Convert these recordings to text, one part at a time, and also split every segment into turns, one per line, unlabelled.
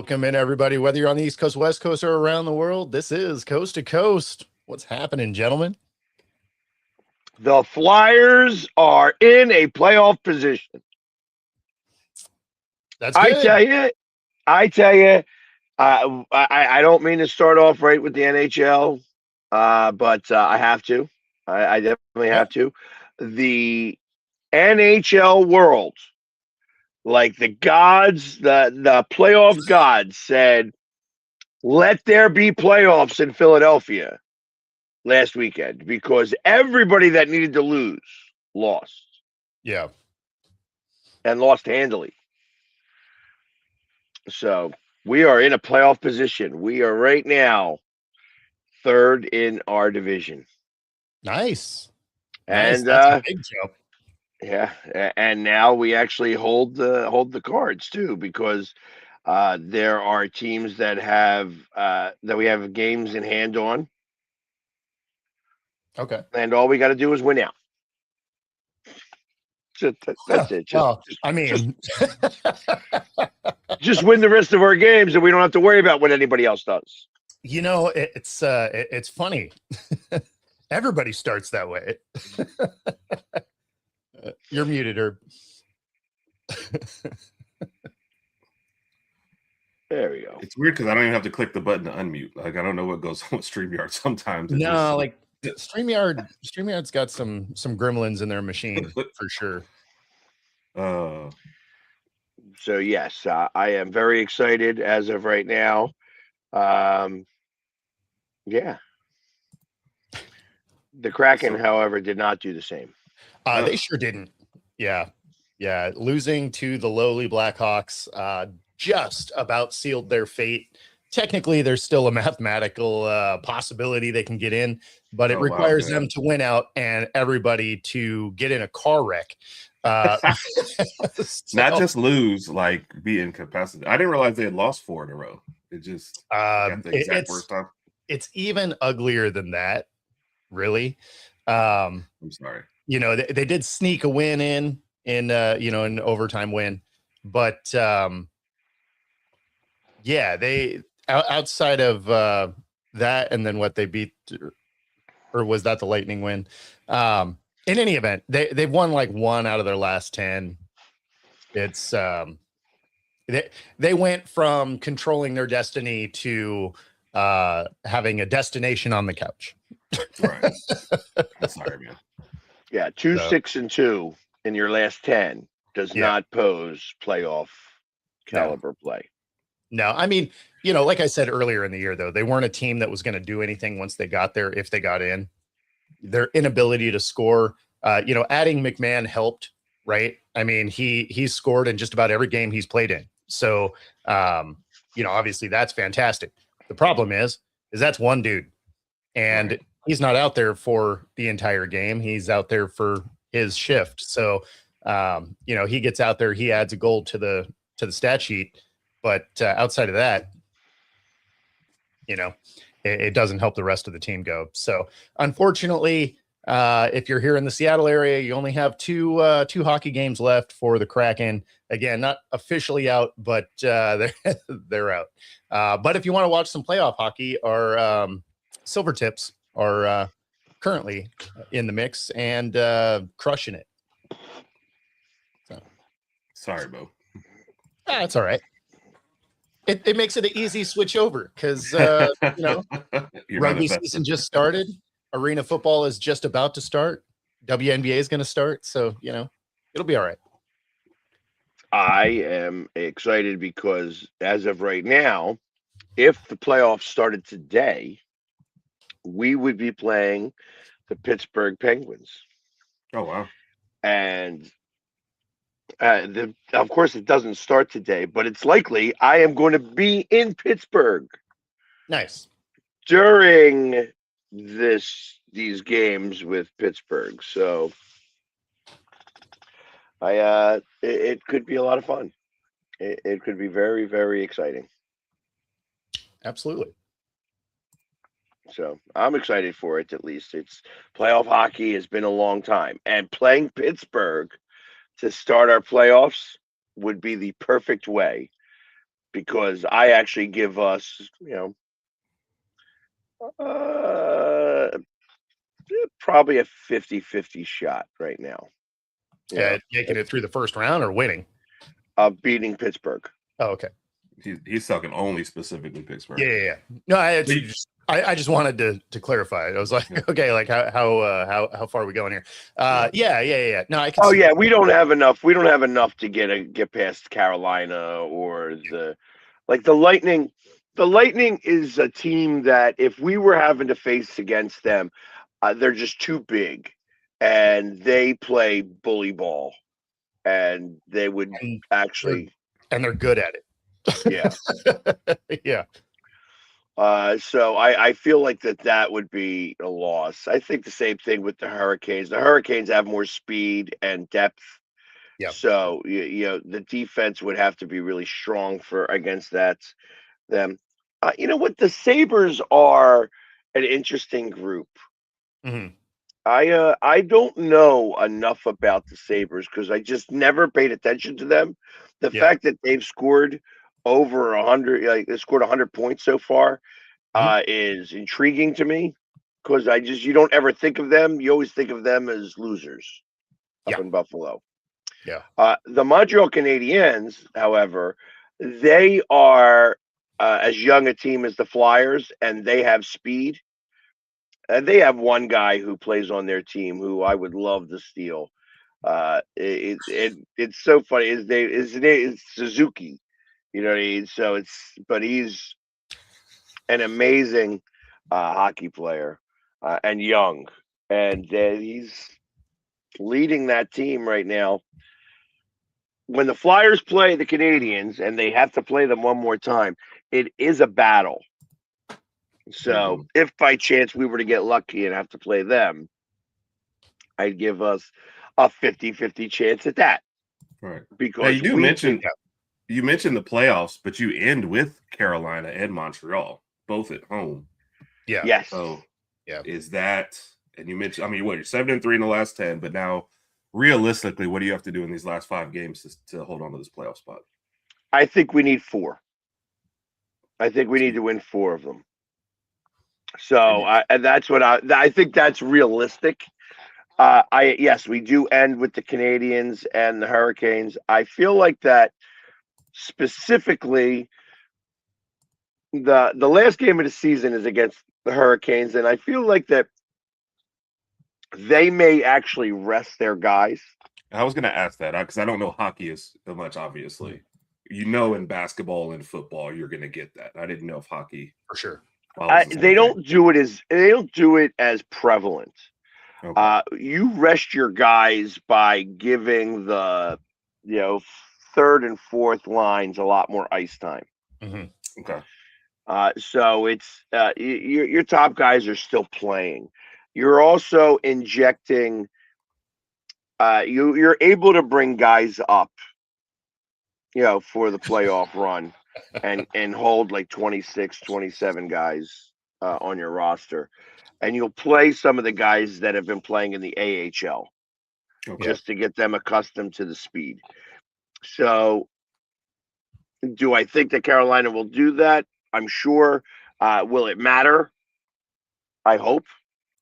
Welcome in, everybody. Whether you're on the East Coast, West Coast, or around the world, this is Coast to Coast. What's happening, gentlemen?
The Flyers are in a playoff position.
That's good.
I tell you, I don't mean to start off right with the NHL, but I have to. I definitely have to. The NHL world, like the gods, the playoff gods said, let there be playoffs in Philadelphia last weekend because everybody that needed to lose lost.
Yeah.
And lost handily. So we are in a playoff position. We are right now third in our division.
Nice.
And
that's a big jump.
Yeah, and now we actually hold the cards too, because there are teams that have that we have games in hand on.
Okay.
And all we got to do is win out. That's it. Just win the rest of our games, and we don't have to worry about what anybody else does.
You know, it's funny. Everybody starts that way. You're muted, Herb.
There we go.
It's weird because I don't even have to click the button to unmute. Like I don't know what goes on with StreamYard sometimes.
StreamYard's got some gremlins in their machine for sure.
So yes, I am very excited as of right now. Yeah. The Kraken, however, did not do the same.
They sure didn't. Yeah. Losing to the lowly Blackhawks just about sealed their fate. Technically, there's still a mathematical possibility they can get in, but it requires them to win out and everybody to get in a car wreck.
Not just lose, like be incapacitated. I didn't realize they had lost 4 in a row. It just got the exact worst time.
It's even uglier than that, really.
I'm sorry.
You know, they did sneak a win in an overtime win, but they outside of that, and then what they beat, or was that the Lightning win? In any event, they've won like 1 out of their last 10. It's they went from controlling their destiny to having a destination on the couch.
Right. I'm sorry, man.
Yeah, 6-2 in your last 10 does not pose playoff caliber play.
No, I mean, like I said earlier in the year, though, they weren't a team that was going to do anything once they got there. If they got in, their inability to score, adding McMahon helped, right? I mean, he scored in just about every game he's played in. So, obviously that's fantastic. The problem is that's one dude, and he's not out there for the entire game. He's out there for his shift. So, he gets out there, he adds a goal to the stat sheet, but outside of that, it doesn't help the rest of the team go. So, unfortunately, if you're here in the Seattle area, you only have two hockey games left for the Kraken. Again, not officially out, but they're out. But if you want to watch some playoff hockey, our Silver Tips are currently in the mix and crushing it. So.
Sorry, Bo.
It's all right. It makes it an easy switch over because rugby season just started. Arena football is just about to start. WNBA is going to start, so it'll be all right.
I am excited because as of right now, if the playoffs started today, we would be playing the Pittsburgh Penguins.
Oh wow!
And of course, it doesn't start today, but it's likely I am going to be in Pittsburgh.
Nice.
During these games with Pittsburgh, so it could be a lot of fun. It could be very, very exciting.
Absolutely.
So I'm excited for it. At least it's playoff hockey has been a long time, and playing Pittsburgh to start our playoffs would be the perfect way because I actually give us, probably a 50-50 shot right now.
Making it through the first round or winning?
Beating Pittsburgh.
Oh, okay.
He's talking only specifically Pittsburgh.
Yeah. No, I just wanted to clarify it. I was like, okay, like how far are we going here? Yeah. No, I can.
Oh yeah, we don't have enough. We don't have enough to get past Carolina or the Lightning. The Lightning is a team that if we were having to face against them, they're just too big, and they play bully ball, and they would actually,
and they're good at it.
Yeah.
Yeah.
So I feel like that would be a loss. I think the same thing with the Hurricanes. The Hurricanes have more speed and depth.
Yeah.
So the defense would have to be really strong against them. You know what? The Sabres are an interesting group.
Mm-hmm.
I don't know enough about the Sabres because I just never paid attention to them. The fact that they've scored over 100, like they scored 100 points so far, is intriguing to me because you don't ever think of them. You always think of them as losers up in Buffalo.
Yeah.
The Montreal Canadiens, however, they are as young a team as the Flyers, and they have speed. And they have one guy who plays on their team who I would love to steal. It's so funny. His name is Suzuki. You know what I mean? So he's an amazing hockey player and young, and he's leading that team right now. When the Flyers play the Canadiens and they have to play them one more time, it is a battle. So if by chance we were to get lucky and have to play them, I'd give us a 50-50 chance at that.
Right.
Because
now, you mentioned the playoffs, but you end with Carolina and Montreal, both at home.
Yeah.
Yes.
So is that, and you mentioned, I mean, you're 7-3 in the last 10, but now realistically, what do you have to do in these last 5 games to hold on to this playoff spot?
I think we need 4. I think we need to win 4 of them. So and that's what I think that's realistic. Yes, we do end with the Canadiens and the Hurricanes. I feel like that specifically the last game of the season is against the Hurricanes, and I feel like that they may actually rest their guys.
I was going to ask that because I don't know hockey as much, obviously. In basketball and football, you're going to get that. I didn't know if hockey.
For sure.
They don't do it as prevalent. Okay. You rest your guys by giving the third and fourth lines a lot more ice time.
Mm-hmm.
Okay.
So it's your top guys are still playing. You're also injecting. You're able to bring guys up, for the playoff run, and hold like 26, 27 guys on your roster, and you'll play some of the guys that have been playing in the AHL, just to get them accustomed to the speed. So, do I think that Carolina will do that? I'm sure. Will it matter? I hope.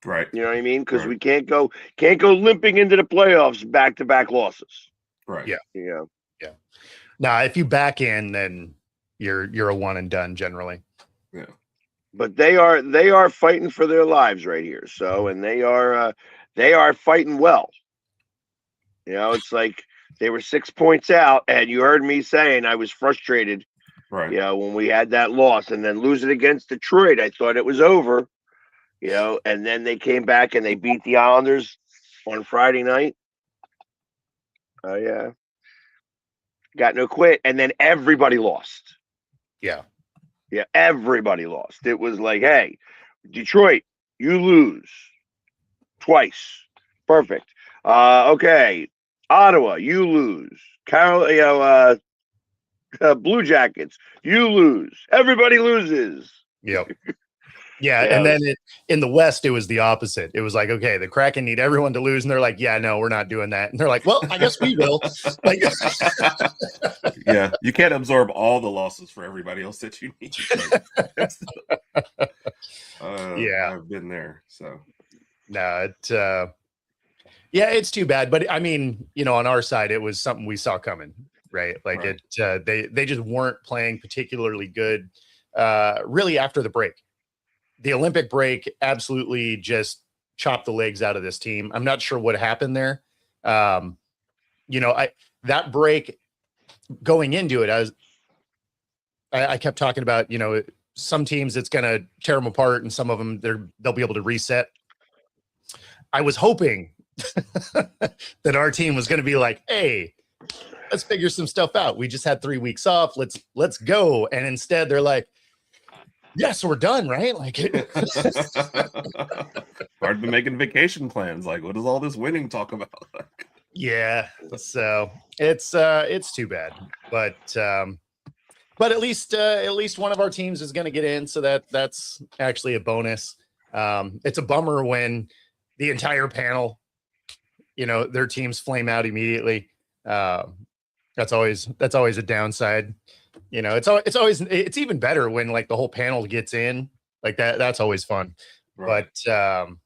Right.
You know what I mean? Because we can't go limping into the playoffs back-to-back losses.
Right.
Yeah.
Yeah.
Now, if you back in, then you're a one and done generally.
Yeah.
But they are fighting for their lives right here. So, and they are fighting well. It's like they were 6 points out, and you heard me saying I was frustrated.
Right.
When we had that loss, and then losing against Detroit, I thought it was over. And then they came back and they beat the Islanders on Friday night. Oh yeah. Got no quit, and then everybody lost.
Yeah,
everybody lost. It was like, hey, Detroit, you lose twice. Perfect. Okay, Ottawa, you lose. Blue Jackets, you lose. Everybody loses.
Yep. Yeah,
Yeah.
and then in the West, it was the opposite. It was like, okay, the Kraken need everyone to lose, and they're like, yeah, no, we're not doing that. And they're like, well, I guess we will. Like,
yeah, you can't absorb all the losses for everybody else that you need.
Yeah,
I've been there. So
no, yeah, it's too bad. But I mean, on our side, it was something we saw coming, right? Like
right.
They just weren't playing particularly good, really after the break. The Olympic break absolutely just chopped the legs out of this team. I'm not sure what happened there. That break going into it, I kept talking about, some teams it's going to tear them apart, and some of them they'll be able to reset. I was hoping that our team was going to be like, hey, let's figure some stuff out. We just had 3 weeks off. Let's go. And instead they're like, yes, we're done, right? Like,
hard to making vacation plans. Like, what does all this winning talk about?
Yeah, so it's too bad, but at least one of our teams is going to get in, so that's actually a bonus. It's a bummer when the entire panel, their teams flame out immediately. That's always a downside. It's even better when like the whole panel gets in like that. That's always fun. Right. But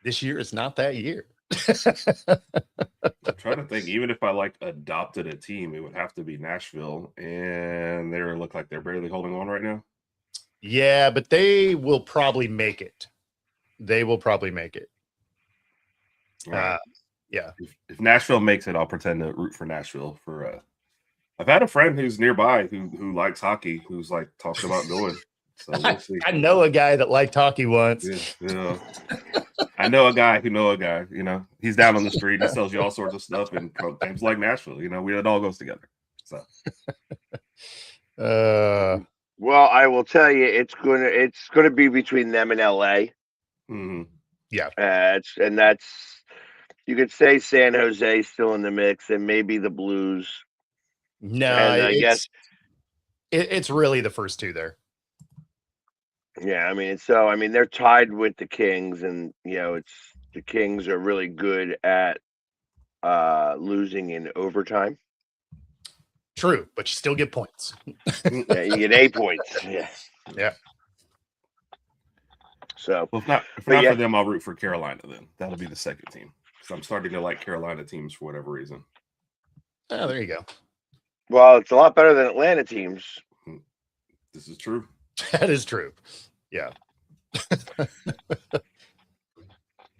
this year is not that year.
I'm trying to think. Even if I adopted a team, it would have to be Nashville, and they look like they're barely holding on right now.
Yeah, but they will probably make it.
Right.
Yeah.
If Nashville makes it, I'll pretend to root for Nashville. I've had a friend who's nearby who likes hockey, who's talking about going. So we'll see.
I know a guy that liked hockey once.
Yeah. I know a guy who know a guy. He's down on the street. He sells you all sorts of stuff, and games like Nashville. It all goes together. So.
Well, I will tell you, it's gonna be between them and LA.
Mm-hmm.
Yeah.
And that's, you could say San Jose still in the mix, and maybe the Blues.
No, and I guess it's really the first two there.
Yeah, I mean, they're tied with the Kings, and it's the Kings are really good at losing in overtime.
True, but you still get points.
Yeah, you get 8 points. Yeah.
Yeah.
So,
well, if not for them, I'll root for Carolina. Then that'll be the second team. So I'm starting to like Carolina teams for whatever reason.
Oh, there you go.
Well, it's a lot better than Atlanta teams.
This is true.
That is true. Yeah.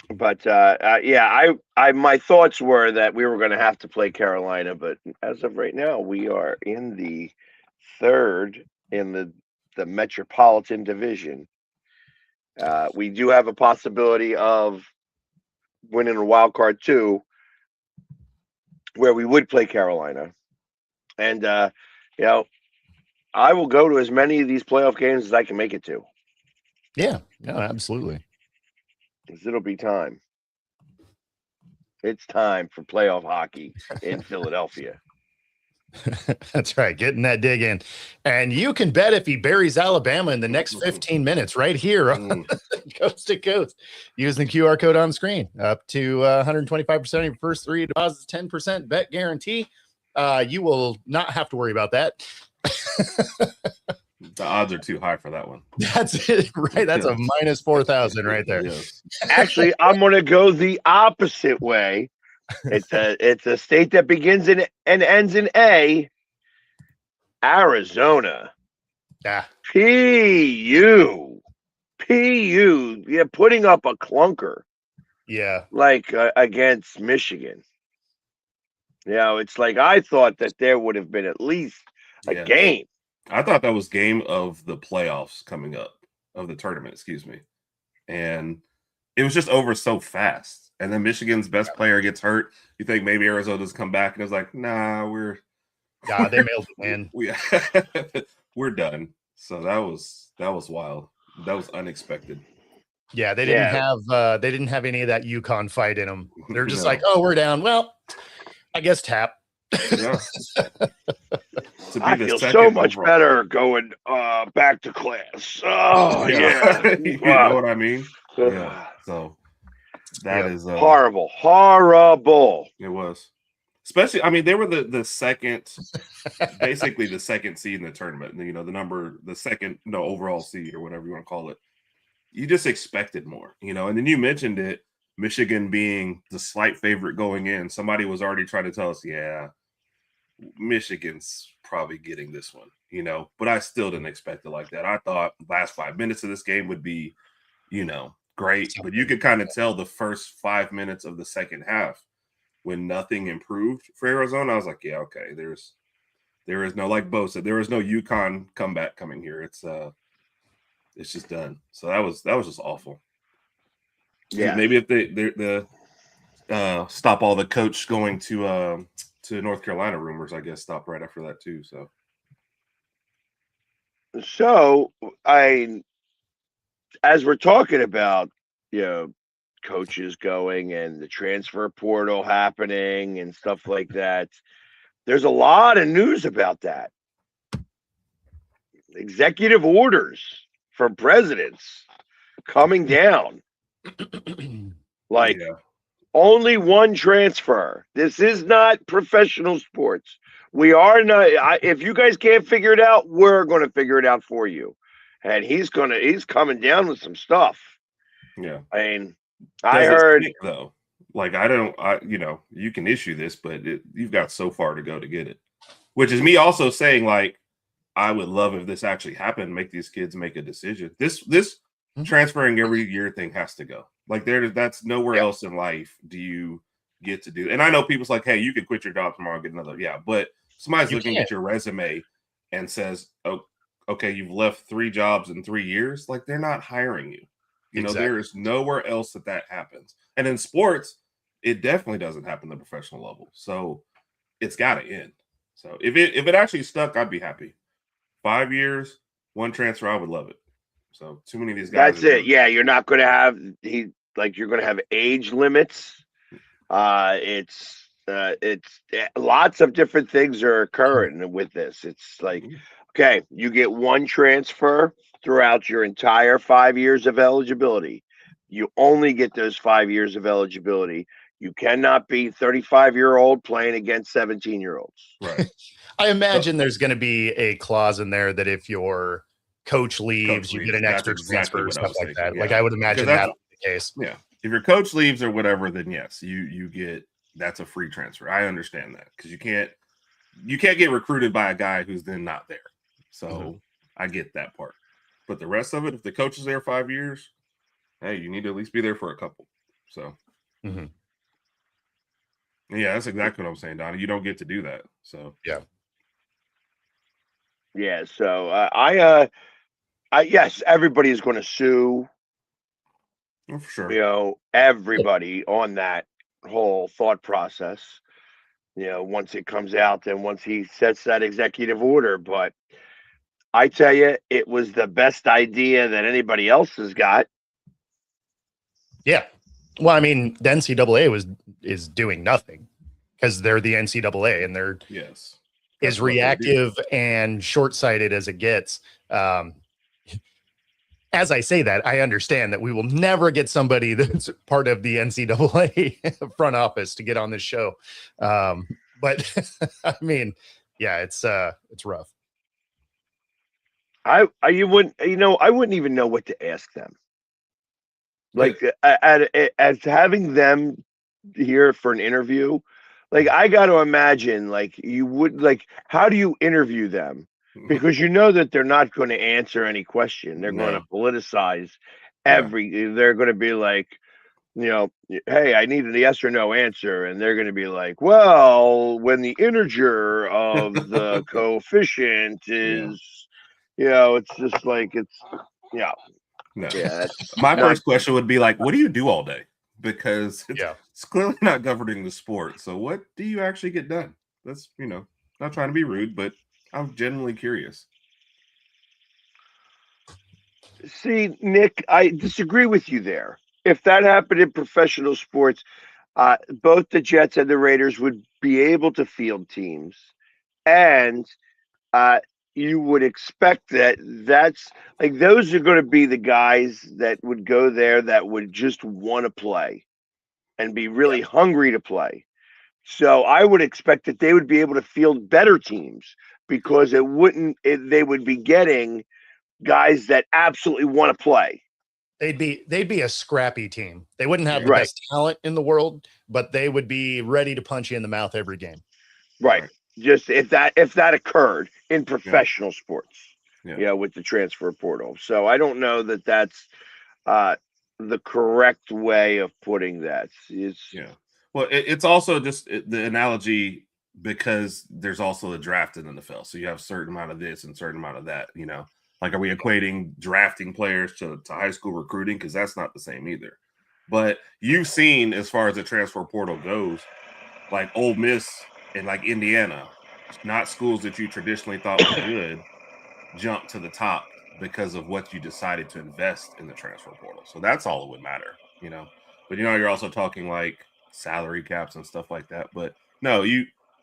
But I my thoughts were that we were going to have to play Carolina, but as of right now, we are in the third in the Metropolitan Division. We do have a possibility of winning a wild card too, where we would play Carolina, and I will go to as many of these playoff games as I can make it to.
Yeah, no, absolutely.
Because it'll be time. It's time for playoff hockey in Philadelphia.
That's right. Getting that dig in. And you can bet if he buries Alabama in the next 15 minutes right here on Coast to Coast using the QR code on screen. Up to 125% of your first three deposits, 10% bet guarantee. You will not have to worry about that.
The odds are too high for that one.
That's it, right? That's a minus 4,000 right there.
Yes.
Actually, I'm going to go the opposite way. It's a state that begins in and ends in A. Arizona.
Yeah.
PU. Yeah, putting up a clunker.
Yeah.
Against Michigan. It's like I thought that there would have been at least a game.
I thought that was game of the playoffs coming up, of the tournament, excuse me. And it was just over so fast. And then Michigan's best player gets hurt. You think maybe Arizona's come back, and it's like, nah,
they mailed it in.
We're done. So that was wild. That was unexpected.
Yeah, they didn't have any of that UConn fight in them. They're just like, oh, we're down. Well, I guess tap.
Yeah. to be
I
the
feel
second
so much
overall.
better going back to class. Oh yeah.
You know what I mean? Yeah.
Ugh.
So that
Yep.
is
Horrible.
it was. Especially, I mean, they were the second, basically the second seed in the tournament. You know, the second, no, overall seed or whatever you want to call it. You just expected more, you know. And then you mentioned it, Michigan being the slight favorite going in. Somebody was already trying to tell us, yeah, Michigan's probably getting this one, you know. But I still didn't expect it like that. I thought last 5 minutes of this game would be, you know, great. But you could kind of tell the first 5 minutes of the second half when nothing improved for Arizona. I was like, yeah, okay, there is no, like Bo said, there is no UConn comeback coming here. It's just done. So that was just awful.
Yeah.
Maybe if the stop all the coach going to North Carolina rumors, I guess, stop right after that too.
So as we're talking about, you know, coaches going and the transfer portal happening and stuff like that, there's a lot of news about that. Executive orders from presidents coming down. Like
yeah,
only one transfer. This is not professional sports. We are not. If you guys can't figure it out, we're going to figure it out for you. And he's coming down with some stuff.
yeah.
I mean,
Does
I
it
heard.
stick, though? Like you know, you can issue this, but you've got so far to go to get it. Which is me also saying, like, I would love if this actually happened, make these kids make a decision. This transferring every year thing has to go. Like that's nowhere else in life do you get to do. And I know people's like, hey, you could quit your job tomorrow and get another. Yeah, but somebody's looking at your resume and says, oh, okay, you've left 3 jobs in 3 years. Like they're not hiring you. You know, there is nowhere else that happens. And in sports, it definitely doesn't happen at the professional level. So it's got to end. So if it actually stuck, I'd be happy. 5 years, 1 transfer, I would love it. So too many of these guys.
That's it. Yeah, you're not going to have you're going to have age limits. It's lots of different things are occurring with this. It's like, okay, you get 1 transfer throughout your entire 5 years of eligibility. You only get those 5 years of eligibility. You cannot be 35-year-old playing against 17-year-olds.
Right.
I imagine there's going to be a clause in there that if your coach leaves, you get an extra transfer or stuff like that. Yeah. Like I would imagine that would be the case.
Yeah. If your coach leaves or whatever, then yes, you get that's a free transfer. I understand that because you can't get recruited by a guy who's then not there. So I get that part. But the rest of it, if the coach is there 5 years, hey, you need to at least be there for a couple. So yeah, that's exactly what I'm saying, Donnie. You don't get to do that. So
yeah. So yes, everybody is going to sue.
Oh, for sure.
You know, everybody on that whole thought process. You know, once it comes out, then once he sets that executive order. But I tell you, it was the best idea that anybody else has got.
Yeah. Well, I mean, the NCAA is doing nothing because they're the NCAA and they're as reactive and short-sighted as it gets. As I say that, I understand that we will never get somebody that's part of the NCAA front office to get on this show. But I mean, yeah, it's rough.
I wouldn't even know what to ask them. Like as having them here for an interview, like I got to imagine, like you would, like how do you interview them? Because you know that they're not going to answer any question. They're going to politicize they're going to be like, you know, hey, I need a yes or no answer. And they're going to be like, well, when the integer of the coefficient is, you know, it's just like,
No.
Yeah.
My first question would be like, what do you do all day? Because it's clearly not governing the sport. So what do you actually get done? That's, you know, not trying to be rude, but I'm genuinely curious.
See, Nick, I disagree with you there. If that happened in professional sports, both the Jets and the Raiders would be able to field teams, and you would expect that's like those are going to be the guys that would go there that would just want to play and be really hungry to play. So I would expect that they would be able to field better teams because they would be getting guys that absolutely want to play.
They'd be a scrappy team. They wouldn't have the
Right.
best talent in the world, but they would be ready to punch you in the mouth every game.
Right. Just if that occurred in professional sports, with the transfer portal. So I don't know that that's the correct way of putting that.
Well, it's also just the analogy because there's also a draft in the NFL. So you have a certain amount of this and a certain amount of that, Like, are we equating drafting players to high school recruiting? Because that's not the same either. But you've seen, as far as the transfer portal goes, like Ole Miss and like Indiana, not schools that you traditionally thought were good, jump to the top because of what you decided to invest in the transfer portal. So that's all that would matter, But you're also talking like salary caps and stuff like that. But no,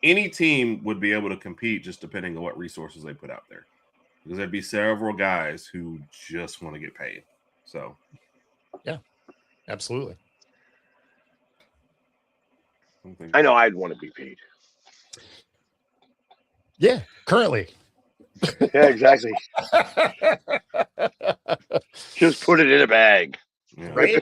any team would be able to compete just depending on what resources they put out there. Because there'd be several guys who just want to get paid. So,
yeah, absolutely.
I know I'd want to be paid.
Yeah, currently.
Yeah, exactly. Just put it in a bag.
Yeah.
Right?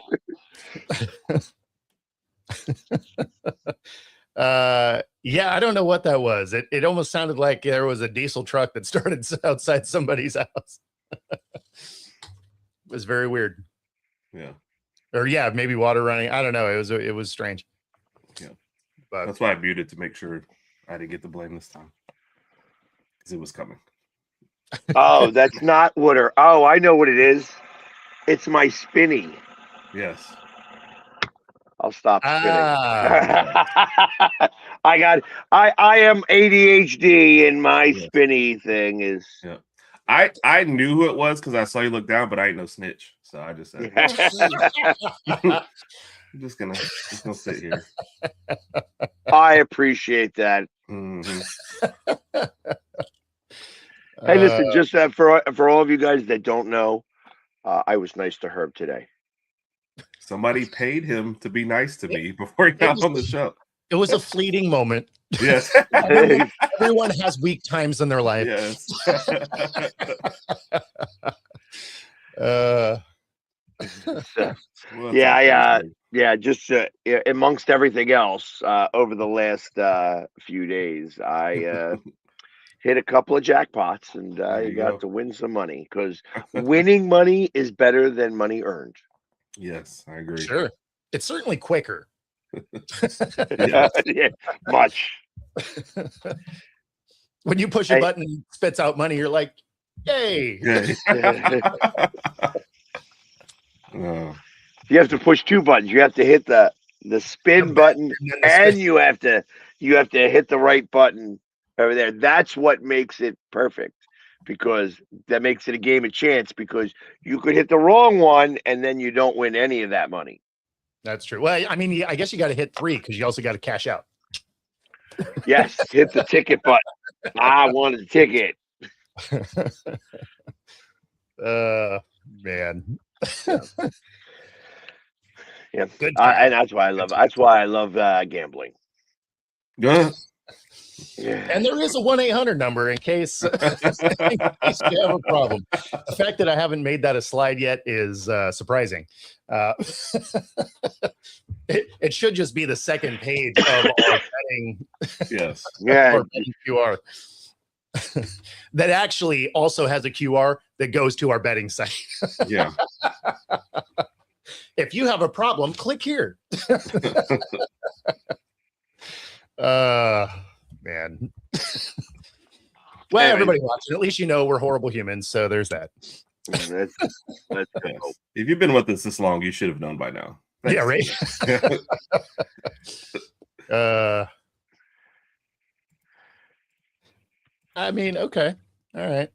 Yeah, I don't know what that was. It almost sounded like there was a diesel truck that started outside somebody's house. It was very weird.
Yeah.
Or maybe water running. I don't know. It was strange.
Yeah.
But
that's why I muted to make sure I didn't get the blame this time. Because it was coming.
Oh, that's not what I know what it is. It's my spinny.
Yes.
I'll stop spinning. I am ADHD and my spinny thing is.
Yeah. I knew who it was because I saw you look down, but I ain't no snitch. So I just said, I'm just gonna sit here.
I appreciate that.
Mm-hmm.
Hey, listen, just for all of you guys that don't know, I was nice to Herb today.
Somebody paid him to be nice to me before he got on the show.
It was a fleeting moment.
Yes.
Everyone has weak times in their life.
Yes.
Just amongst everything else, over the last few days, I hit a couple of jackpots and I got to win some money because winning money is better than money earned.
Yes, I agree.
Sure. It's certainly quicker.
Yeah, much.
When you push a button and it spits out money, you're like, yay.
You have to push two buttons. You have to hit the spin button and you have to hit the right button over there. That's what makes it perfect, because that makes it a game of chance, because you could hit the wrong one and then you don't win any of that money.
That's true. Well, I mean, I guess you got to hit 3 because you also got to cash out.
Yes, hit the ticket button. I wanted a ticket.
Man.
Yeah, and that's why I love. That's why I love gambling.
Yeah.
And there is a 1-800 number in case you have a problem. The fact that I haven't made that a slide yet is surprising. It should just be the second page of our betting.
Yes.
Yeah.
Betting QR. That actually also has a QR that goes to our betting site.
Yeah.
If you have a problem, click here. Man. Well,
Anyways,
everybody watching, at least you know we're horrible humans, so there's that.
That's
Yes. If you've been with us this long, you should have known by now.
Yeah, right. I mean, okay, all right.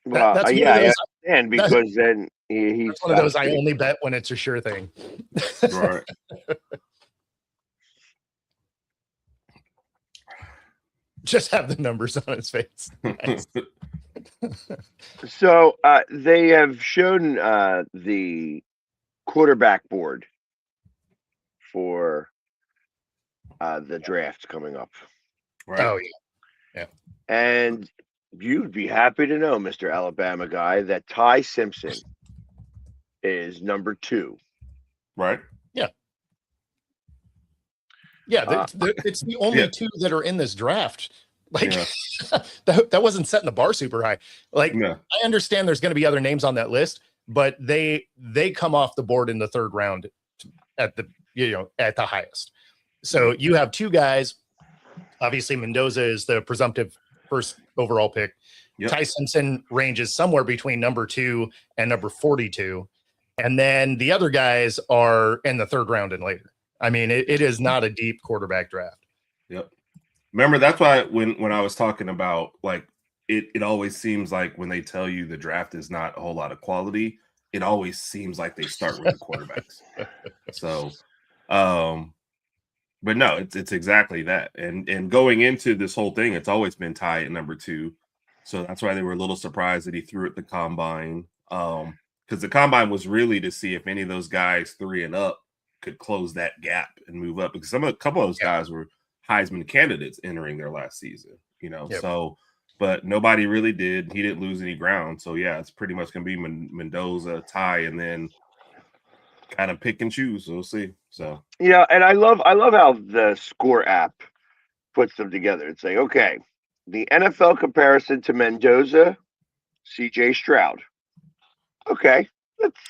Well,
That's
I understand, because then he's
one of those I only bet when it's a sure thing.
Right.
just have the numbers on his face. Nice.
So they have shown the quarterback board for the draft coming up.
Right.
Oh yeah.
And you'd be happy to know, Mr. Alabama guy, that Ty Simpson is number 2.
Right.
Yeah, it's the only
Yeah.
2 that are in this draft. Like
Yeah.
that wasn't setting the bar super high. Like
Yeah.
I understand there's going to be other names on that list, but they come off the board in the 3rd round at the at the highest. So you have 2 guys. Obviously, Mendoza is the presumptive first overall pick.
Yep.
Ty Simpson ranges somewhere between number 2 and number 42, and then the other guys are in the 3rd round and later. I mean, it is not a deep quarterback draft.
Yep. Remember, that's why when I was talking about like it always seems like when they tell you the draft is not a whole lot of quality, it always seems like they start with the quarterbacks. So, but no, it's exactly that. And going into this whole thing, it's always been Ty at number 2. So that's why they were a little surprised that he threw at the combine. Because the combine was really to see if any of those guys 3 and up could close that gap and move up. Because a couple of those guys were Heisman candidates entering their last season, Yep. So, but nobody really did. He didn't lose any ground. So yeah, it's pretty much gonna be Mendoza, Ty, and then kind of pick and choose. We'll see. So
And I love how the Score app puts them together. It's like, okay, the NFL comparison to Mendoza, CJ Stroud. Okay.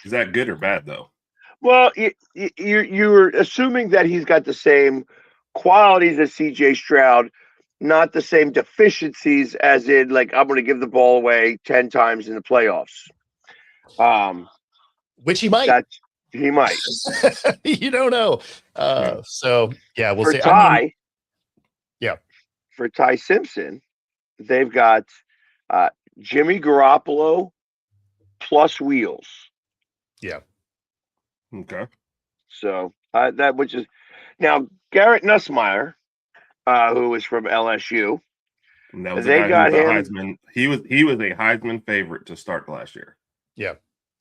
is that good or bad though?
Well, you're assuming that he's got the same qualities as CJ Stroud, not the same deficiencies as in like I'm going to give the ball away 10 times in the playoffs.
Which he might.
He might.
You don't know. So yeah, we'll
for
see.
Ty,
yeah.
For Ty Simpson, they've got Jimmy Garoppolo plus wheels.
Yeah.
Okay.
So that which is now Garrett Nussmeier, who is from LSU.
And that was
They
a guy
got
who was a
him.
Heisman. He was a Heisman favorite to start last year.
Yeah.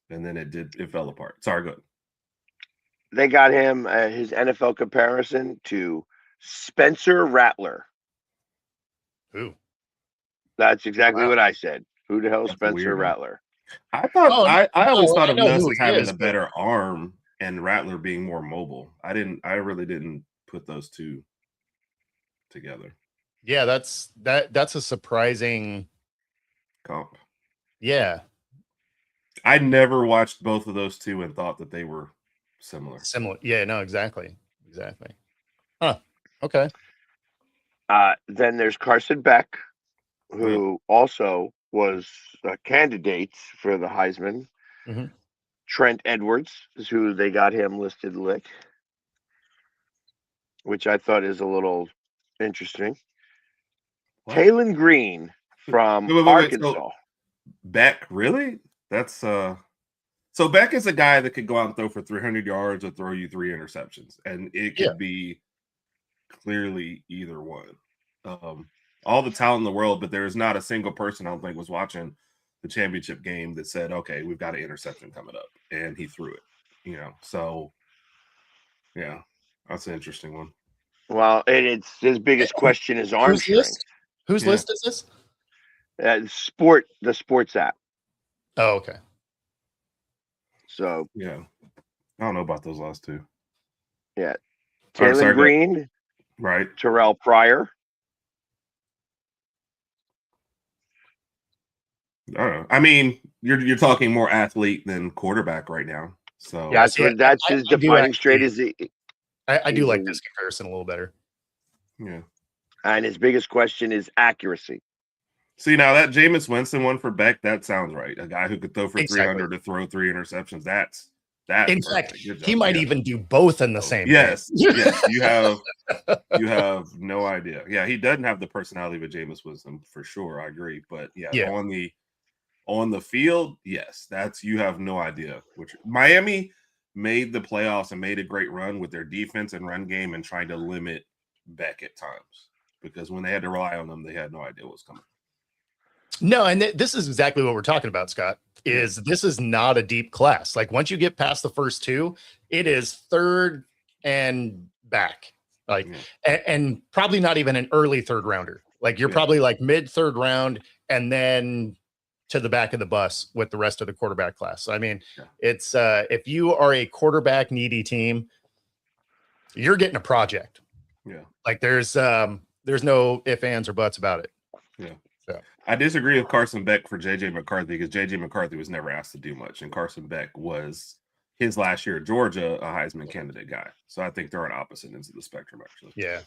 And then it fell apart. Sorry, go ahead.
They got him his NFL comparison to Spencer Rattler.
Who?
That's exactly
Wow.
what I said. Who the hell is
That's
Spencer
weird.
Rattler?
I thought I always thought of
know
Nuss
who
as
he
having
is,
a better arm and Rattler being more mobile. I really didn't put those 2 together.
Yeah, that's a surprising
Comp.
Yeah.
I never watched both of those 2 and thought that they were similar.
Yeah, no, exactly. Huh. Okay.
Then there's Carson Beck, who also was a candidate for the Heisman.
Mhm.
Trent Edwards is who they got him listed lick, which I thought is a little interesting.
What?
Talon Green from
Wait.
Arkansas.
So Beck, really? That's so Beck is a guy that could go out and throw for 300 yards or throw you 3 interceptions, and it could be clearly either one. All the talent in the world, but there is not a single person I don't think was watching the championship game that said, "Okay, we've got an interception coming up," and he threw it. So yeah, that's an interesting one.
Well, it's his biggest question is arm strength.
Whose list is this?
The sports app.
Oh, okay.
So
yeah, I don't know about those last 2.
Yeah, Talon Green,
right?
Terrell Pryor.
I don't know. I mean, you're talking more athlete than quarterback right now. So
yeah, that's his defining trait.
I do like this comparison a little better.
Yeah.
And his biggest question is accuracy.
See, now that Jameis Winston one for Beck, that sounds right. A guy who could throw for 300 to throw 3 interceptions. That's
in fact, he might even do both in the same.
Yes. Yes. You have no idea. Yeah, he doesn't have the personality of a Jameis Winston for sure. I agree. But on the field, yes, you have no idea. Which Miami made the playoffs and made a great run with their defense and run game and trying to limit Beck at times. because when they had to rely on them, they had no idea what was coming.
No, and this is exactly what we're talking about, Scott. Is this is not a deep class. Like once you get past the first two, it is third and back. Like and probably not even an early third rounder. Like you're probably like mid third round and then to the back of the bus with the rest of the quarterback class. So, I mean, it's if you are a quarterback needy team, you're getting a project.
Yeah.
Like there's no ifs, ands, or buts about it.
Yeah.
So
I disagree with Carson Beck for JJ McCarthy because JJ McCarthy was never asked to do much, and Carson Beck was his last year at Georgia a Heisman candidate guy. So I think they're on opposite ends of the spectrum, actually.
Yeah,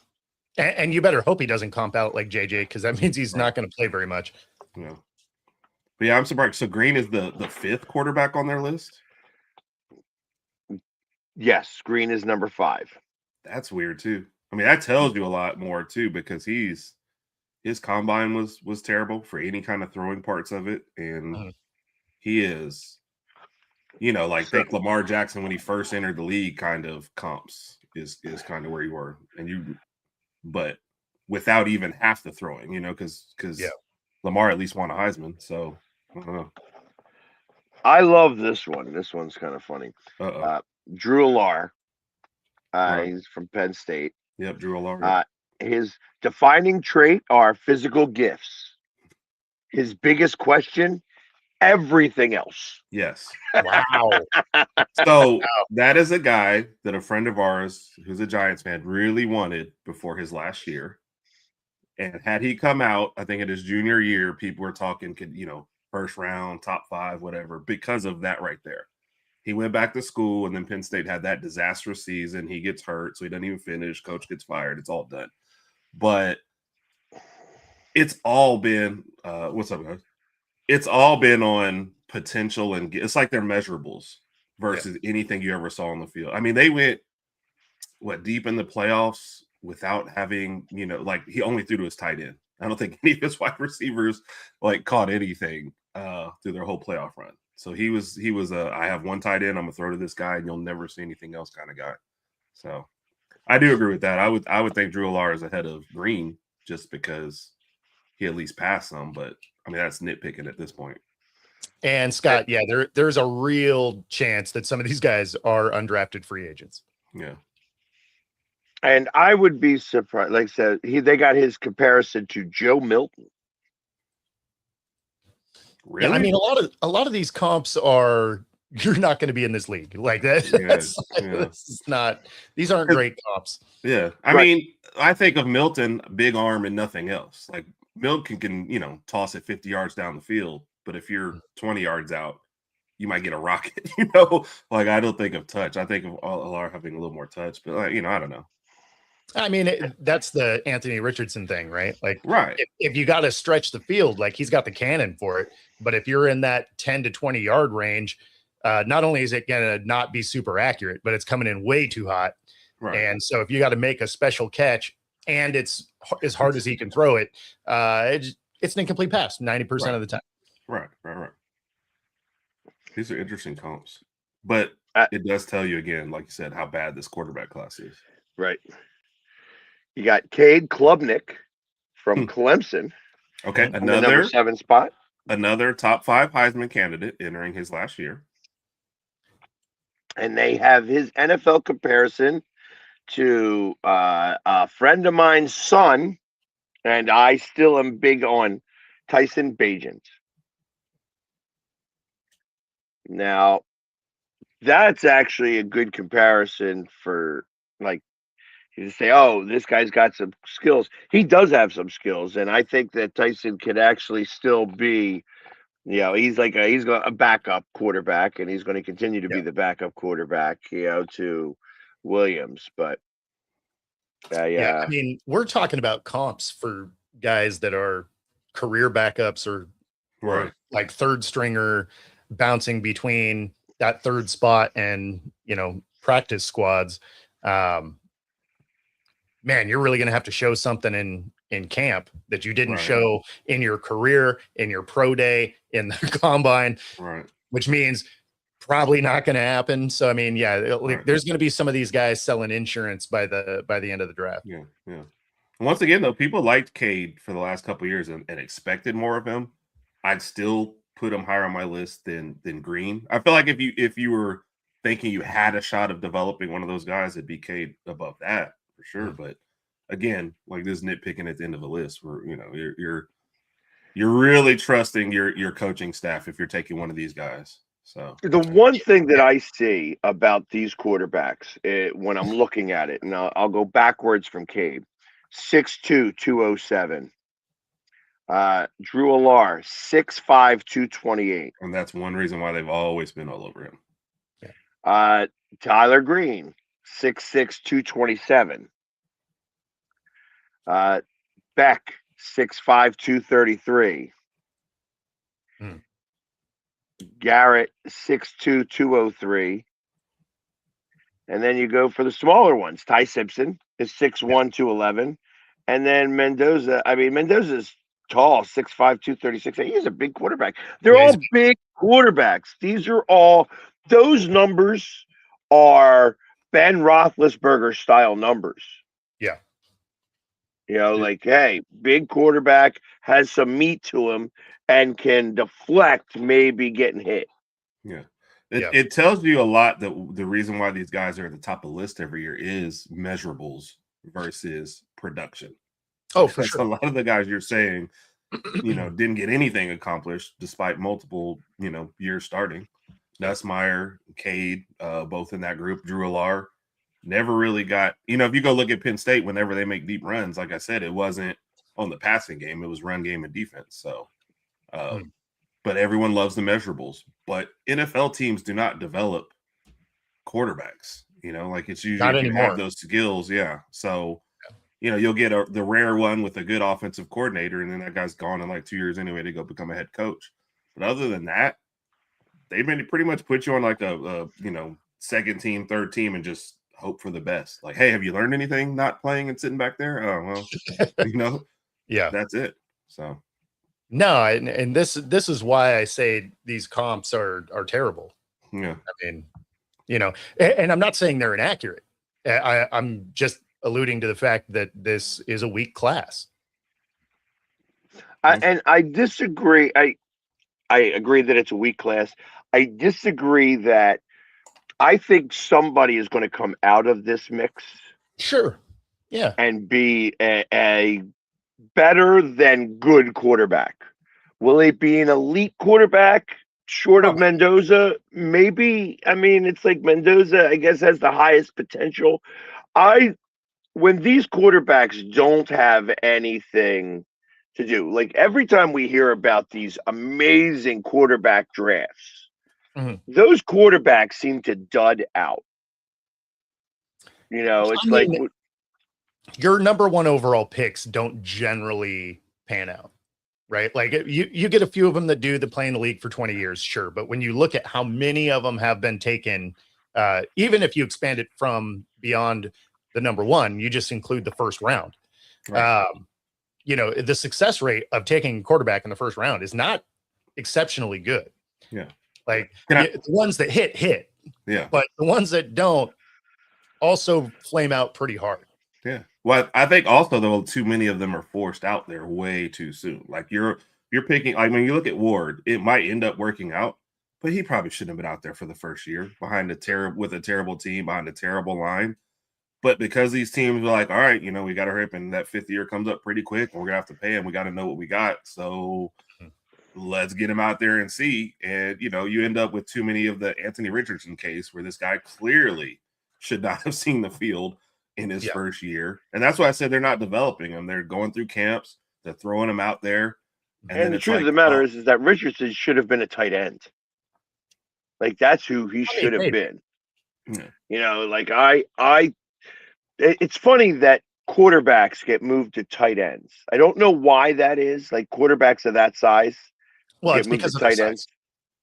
and you better hope he doesn't comp out like JJ because that means he's not going to play very much.
Yeah, but yeah, I'm surprised. So Green is the fifth quarterback on their list.
Yes, Green is number 5.
That's weird too. I mean, that tells you a lot more too because his combine was terrible for any kind of throwing parts of it, and he is, like think Lamar Jackson when he first entered the league kind of comps is kind of where you were, but without even half the throwing, because Lamar at least won a Heisman, so I don't know.
I love this one. This one's kind of funny. Drew Allar. He's from Penn State.
Yep, Drew Allar.
His defining trait are physical gifts. His biggest question, everything else.
Yes.
Wow.
So that is a guy that a friend of ours who's a Giants fan really wanted before his last year. And had he come out, I think in his junior year, people were talking, first round, top 5, whatever, because of that right there. He went back to school, and then Penn State had that disastrous season. He gets hurt, so he doesn't even finish. Coach gets fired. It's all done. But it's all been what's up, guys? It's all been on potential, and it's like they're measurables versus anything you ever saw on the field. I mean, they went deep in the playoffs without having, he only threw to his tight end. I don't think any of his wide receivers caught anything through their whole playoff run. So he was I have one tight end, I'm gonna throw to this guy, and you'll never see anything else kind of guy. So I do agree with that. I would think Drew Allar is ahead of Green just because he at least passed some, but I mean that's nitpicking at this point.
And Scott, there's a real chance that some of these guys are undrafted free agents.
Yeah.
And I would be surprised. Like I said, they got his comparison to Joe Milton.
Really?
Yeah, I mean, a lot of these comps are you're not going to be in this league like that. This is not. These aren't great comps.
Yeah, I mean, I think of Milton, big arm and nothing else. Like Milton can toss it 50 yards down the field, but if you're 20 yards out, you might get a rocket. I don't think of touch. I think of Allar having a little more touch, but I don't know.
I mean, that's the Anthony Richardson thing, right? Like,
right.
If you got to stretch the field, like he's got the cannon for it. But if you're in that 10 to 20 yard range, not only is it going to not be super accurate, but it's coming in way too hot. Right. And so if you got to make a special catch and it's as hard as he can throw it, it's an incomplete pass 90% of the time.
Right. These are interesting comps. But it does tell you again, like you said, how bad this quarterback class is.
Right. You got Cade Klubnik from Clemson.
Okay,
another number 7 spot.
Another top 5 Heisman candidate entering his last year.
And they have his NFL comparison to a friend of mine's son, and I still am big on Tyson Bagent. Now, that's actually a good comparison for you say, oh, this guy's got some skills. He does have some skills, and I think that Tyson could actually still be, he's a backup quarterback, and he's going to continue to be the backup quarterback, to Williams. But
I mean, we're talking about comps for guys that are career backups or like third stringer bouncing between that third spot and practice squads. Man, you're really going to have to show something in camp that you didn't show in your career, in your pro day, in the combine, which means probably not going to happen. So, I mean, there's going to be some of these guys selling insurance by the end of the draft.
Yeah. Once again, though, people liked Cade for the last couple of years and expected more of him. I'd still put him higher on my list than Green. I feel like if you were thinking you had a shot of developing one of those guys, it'd be Cade above that for sure. But again, like this nitpicking at the end of the list, where you're really trusting your coaching staff if you're taking one of these guys. So
The one thing that I see about these quarterbacks when I'm looking at it, and I'll go backwards from Cade, 6'2", 207. Drew Alar, 6'5", 228.
and that's one reason why they've always been all over him.
Tyler Green, 6'6", 227. Beck, 6'5", 233. Garrett, 6'2", 203. And then you go for the smaller ones. Ty Simpson is 6'1", 211. And then Mendoza, Mendoza's tall, 6'5", 236. He's a big quarterback. They're all big quarterbacks. Those numbers are Ben Roethlisberger style numbers.
Yeah.
Like, hey, big quarterback, has some meat to him and can deflect maybe getting hit.
Yeah. It tells you a lot that the reason why these guys are at the top of the list every year is measurables versus production.
Oh, for sure.
A lot of the guys you're saying, didn't get anything accomplished despite multiple, years starting. Nussmeier, Cade, both in that group. Drew Alar never really got, if you go look at Penn State, whenever they make deep runs, like I said, it wasn't on the passing game, it was run game and defense. So, but everyone loves the measurables. But NFL teams do not develop quarterbacks, like it's usually you have those skills. Yeah. So, you'll get the rare one with a good offensive coordinator, and then that guy's gone in like 2 years anyway to go become a head coach. But other than that, they pretty much put you on like a second team, third team, and just hope for the best. Like, hey, have you learned anything not playing and sitting back there? Oh, well,
yeah,
that's it. So
no, and this is why I say these comps are terrible.
Yeah,
I mean, and I'm not saying they're inaccurate. I'm just alluding to the fact that this is a weak class.
And I disagree. I agree that it's a weak class. I disagree that I think somebody is going to come out of this mix.
Sure. Yeah.
And be a better than good quarterback. Will it be an elite quarterback short of Mendoza? Maybe. It's like Mendoza, I guess, has the highest potential. When these quarterbacks don't have anything to do, like every time we hear about these amazing quarterback drafts, those quarterbacks seem to dud out. It's like
your number one overall picks don't generally pan out, right? Like you get a few of them that do, that play in the league for 20 years, sure. But when you look at how many of them have been taken, even if you expand it from beyond the number one, you just include the first round. Right. The success rate of taking a quarterback in the first round is not exceptionally good.
Yeah.
Like the ones that hit.
Yeah.
But the ones that don't also flame out pretty hard.
Yeah. Well, I think also though too many of them are forced out there way too soon. Like you're picking, like when you look at Ward, it might end up working out, but he probably shouldn't have been out there for the first year with a terrible team, behind a terrible line. But because these teams are like, all right, we got to hurry up, and that fifth year comes up pretty quick, and we're gonna have to pay him. We got to know what we got. So let's get him out there and see. And you end up with too many of the Anthony Richardson case where this guy clearly should not have seen the field in his first year. And that's why I said they're not developing him. They're going through camps, they're throwing him out there.
And the truth of the matter is that Richardson should have been a tight end. Like that's who he should have been. Yeah. It's funny that quarterbacks get moved to tight ends. I don't know why that is. Like quarterbacks of that size.
Well, it's because of tight ends.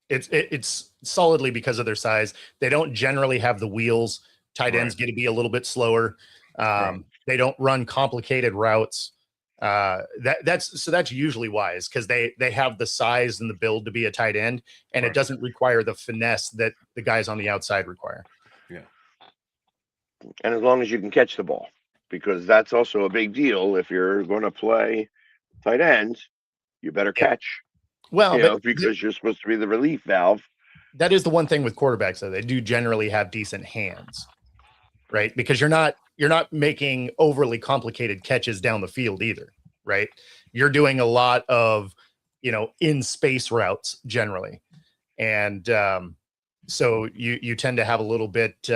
It's solidly because of their size. They don't generally have the wheels. Tight ends get to be a little bit slower. They don't run complicated routes. That's usually why, is because they have the size and the build to be a tight end, and it doesn't require the finesse that the guys on the outside require.
Yeah.
And as long as you can catch the ball. because that's also a big deal. If you're going to play tight end, you better
Yeah.
catch,
Well, but
because you're supposed to be the relief valve.
that is the one thing with quarterbacks, though. They do generally have decent hands, right? Because you're not making overly complicated catches down the field either, right? You're doing a lot of, in space routes generally. And so you tend to have a little bit,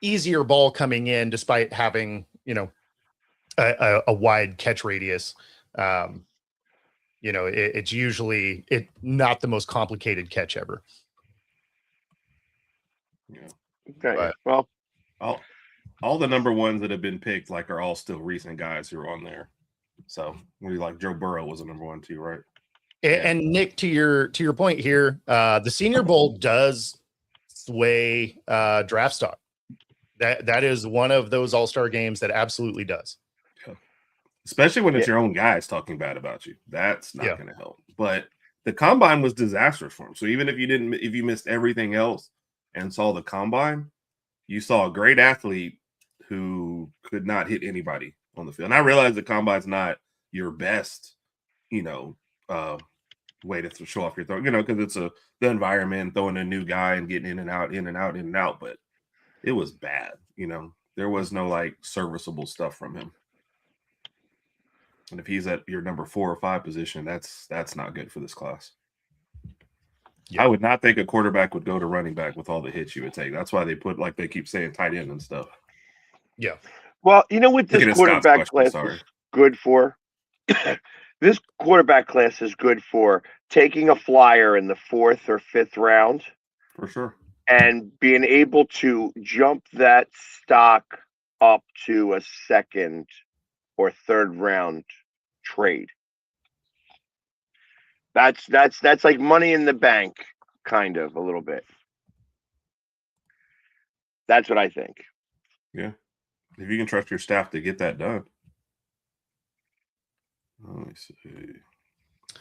easier ball coming in despite having, a wide catch radius. It's usually not the most complicated catch ever.
Yeah.
Okay.
But-
Well,
all the number ones that have been picked are all still recent guys who are on there. So we Joe Burrow was a number 1 too, right?
And Nick, to your point here, the Senior Bowl does sway draft stock. That is one of those all-star games that absolutely does.
Especially when it's your own guys talking bad about you. That's not going to help. But the combine was disastrous for him. So even if you missed everything else and saw the combine, you saw a great athlete who could not hit anybody on the field. And I realize the combine's not your best, way to show off your throw, because it's the environment, throwing a new guy and getting in and out, in and out, in and out. But it was bad. There was no serviceable stuff from him. And if he's at your number 4 or 5 position, that's not good for this class. Yeah. I would not think a quarterback would go to running back with all the hits you would take. That's why they put, they keep saying, tight end and stuff.
Yeah.
Well, what this quarterback class is good for? This quarterback class is good for taking a flyer in the 4th or 5th round.
For sure.
And being able to jump that stock up to a 2nd or 3rd round trade. That's like money in the bank, kind of, a little bit. That's what I think.
Yeah. If you can trust your staff to get that done. Let me see. So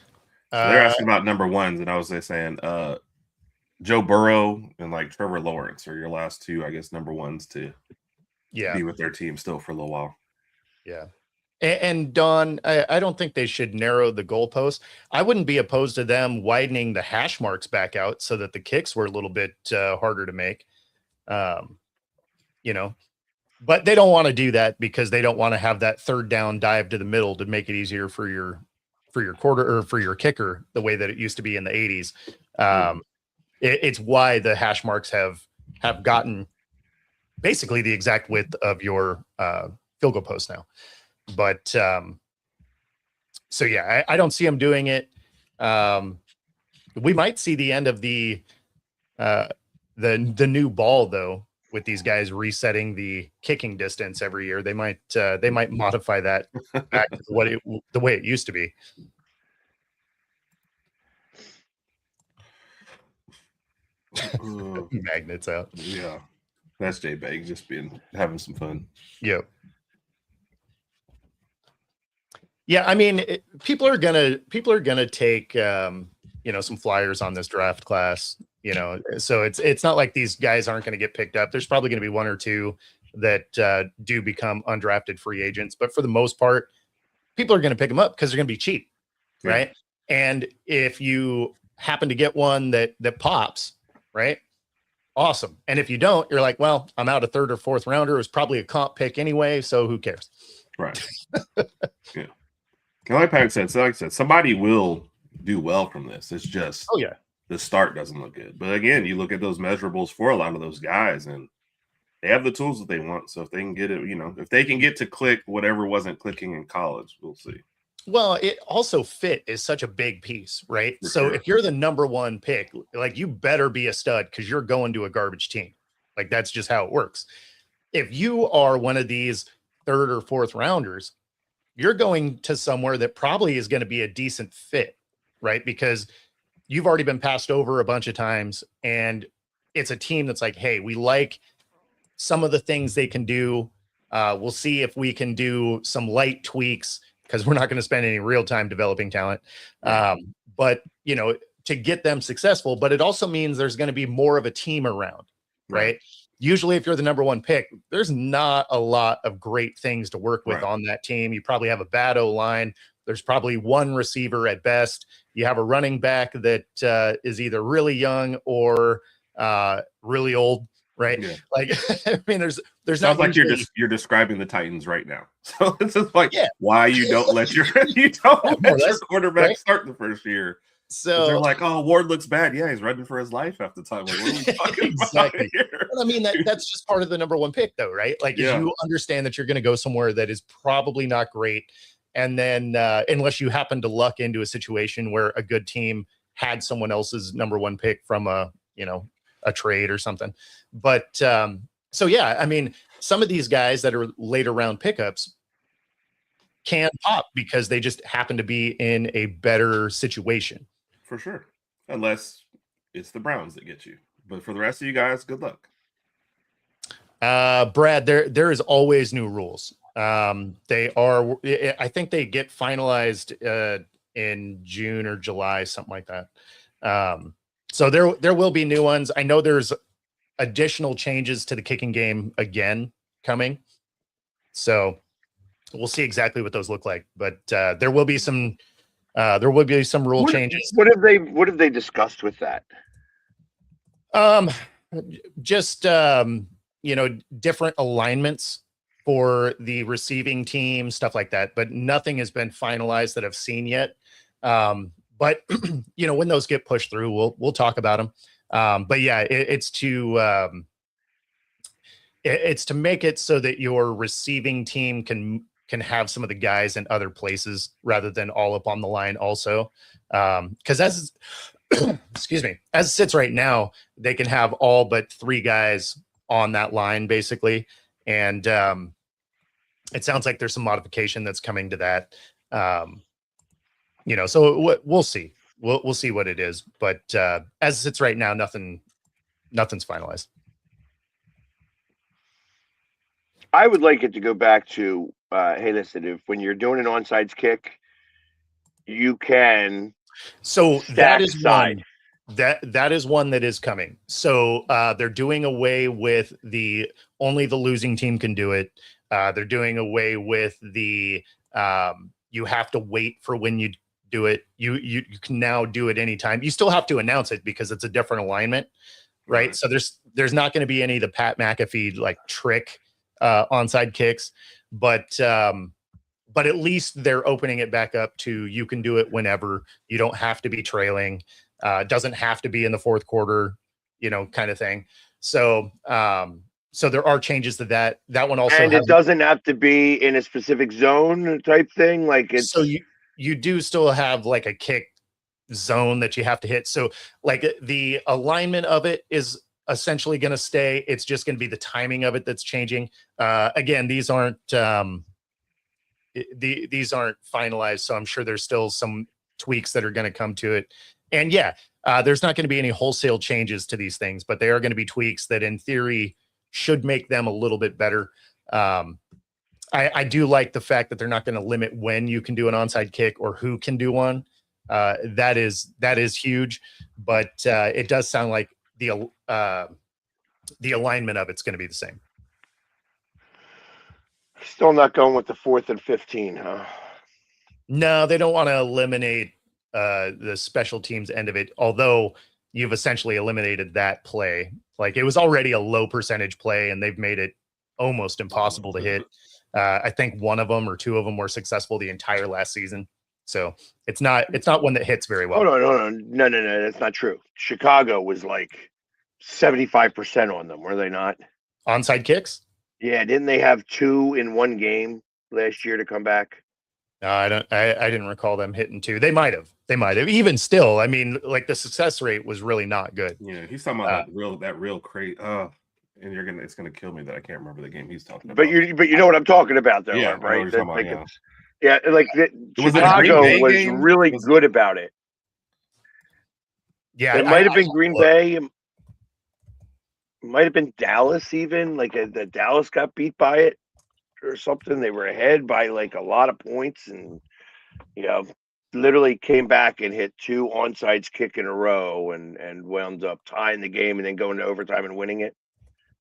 they're asking about number 1s, and I was saying Joe Burrow and Trevor Lawrence are your last 2, I guess, number 1s to be with their team still for a little while.
Yeah. And Don, I don't think they should narrow the goalpost. I wouldn't be opposed to them widening the hash marks back out so that the kicks were a little bit harder to make. But they don't want to do that because they don't want to have that 3rd down dive to the middle to make it easier for your quarter or for your kicker the way that it used to be in the 80s. It's why the hash marks have gotten basically the exact width of your field goal post now. But so yeah, I don't see them doing it. We might see the end of the new ball though, with these guys resetting the kicking distance every year. They might modify that back to the way it used to be. Magnets out.
Yeah, that's Jay Bag just having some fun.
Yep. Yeah, I mean, people are gonna take some flyers on this draft class. So it's not like these guys aren't going to get picked up. There's probably going to be 1 or 2 that do become undrafted free agents, but for the most part, people are going to pick them up because they're going to be cheap, right? And if you happen to get one that pops, right? Awesome. And if you don't, you're like, well, I'm out a 3rd or 4th rounder. It was probably a comp pick anyway, so who cares?
Right. Yeah. Like Pat said, somebody will do well from this. It's just the start doesn't look good. But again, you look at those measurables for a lot of those guys, and they have the tools that they want. So if they can get it, if they can get to click whatever wasn't clicking in college, we'll see.
Well, it also fit is such a big piece, right? So if you're the number 1 pick, you better be a stud because you're going to a garbage team. That's just how it works. If you are one of these 3rd or 4th rounders, you're going to somewhere that probably is going to be a decent fit, right? Because you've already been passed over a bunch of times, and it's a team that's like, hey, we like some of the things they can do. We'll see if we can do some light tweaks because we're not going to spend any real time developing talent. But, to get them successful, but it also means there's going to be more of a team around, right? usually if you're the number one pick, there's not a lot of great things to work with
Right.
on that team. You probably have a bad O-line. There's probably one receiver at best. You have a running back that is either really young or really old, right?
Yeah.
Like, I mean, there's
Sounds
not
like
usually,
you're describing the Titans right now. So it's just like
Yeah.
why you don't let your
More or
let your
less,
quarterback
right?
start the first year. 'Cause they're
So
like, oh, Ward looks bad. Yeah, he's running for his life half the time. Like, what are we talking
Exactly.
about here?
Well, I mean, that's just part of the number one pick, though, right? Like, is
Yeah.
you understand that you're going to go somewhere that is probably not great, and then unless you happen to luck into a situation where a good team had someone else's number one pick from a trade or something. But so yeah, I mean, some of these guys that are later round pickups can pop because they just happen to be in a better situation.
For sure. Unless it's the Browns that get you. But for the rest of you guys, good luck.
Brad, there is always new rules. They are, I think they get finalized in June or July, something like that. So there will be new ones. I know there's additional changes to the kicking game again coming. So we'll see exactly what those look like, but there will be some rule changes.
What have they discussed with that?
Just different alignments for the receiving team, stuff like that, but nothing has been finalized that I've seen yet. But when those get pushed through, we'll talk about them. But yeah, it's to make it so that your receiving team can have some of the guys in other places rather than all up on the line also. Because as excuse me, as it sits right now, they can have all but 3 guys on that line basically. And it sounds like there's some modification that's coming to that. So we'll see. We'll see what it is. But as it sits right now, nothing's finalized.
I would like it to go back to, hey, listen, if when you're doing an onside kick, you can
So
stack
that is
side.
that is one that is coming. So they're doing away with only the losing team can do it. They're doing away with the you have to wait for when you do it. You can now do it anytime. You still have to announce it because it's a different alignment, right? So there's not going to be any of the Pat McAfee like trick onside kicks, but at least they're opening it back up to you can do it whenever. You don't have to be trailing. Doesn't have to be in the fourth quarter, kind of thing. So there are changes to that. That one also,
and it doesn't have to be in a specific zone type thing. Like it's
so you do still have like a kick zone that you have to hit. So like the alignment of it is essentially going to stay. It's just going to be the timing of it that's changing. Again, these aren't these aren't finalized, so I'm sure there's still some tweaks that are going to come to it. And yeah, there's not going to be any wholesale changes to these things, but they are going to be tweaks that in theory should make them a little bit better. I do like the fact that they're not going to limit when you can do an onside kick or who can do one. That is huge, but it does sound like the alignment of it's going to be the same.
still not going with the 4th and 15, huh?
No, they don't want to eliminate the special teams end of it, although you've essentially eliminated that play. Like it was already a low percentage play and they've made it almost impossible to hit. I think one of them or 2 of them were successful the entire last season. So it's not one that hits very well.
Hold on. No, that's not true. Chicago was like 75% on them, were they not?
Onside kicks?
Yeah, didn't they have 2 in one game last year to come back?
I didn't recall them hitting 2. They might have. Even still, I mean, like the success rate was really not good.
Yeah, he's talking about that real crate. And it's gonna kill me that I can't remember the game he's talking about.
But you know what I'm talking about, though,
Yeah,
right?
I know what you're talking about,
Like
Was it
Chicago
Green Bay
was
game?
really good about it.
Yeah,
It might have been Green Bay. It might have been Dallas, even like the Dallas got beat by it or something. They were ahead by like a lot of points, and literally came back and hit 2 onsides kick in a row, and wound up tying the game and then going to overtime and winning it.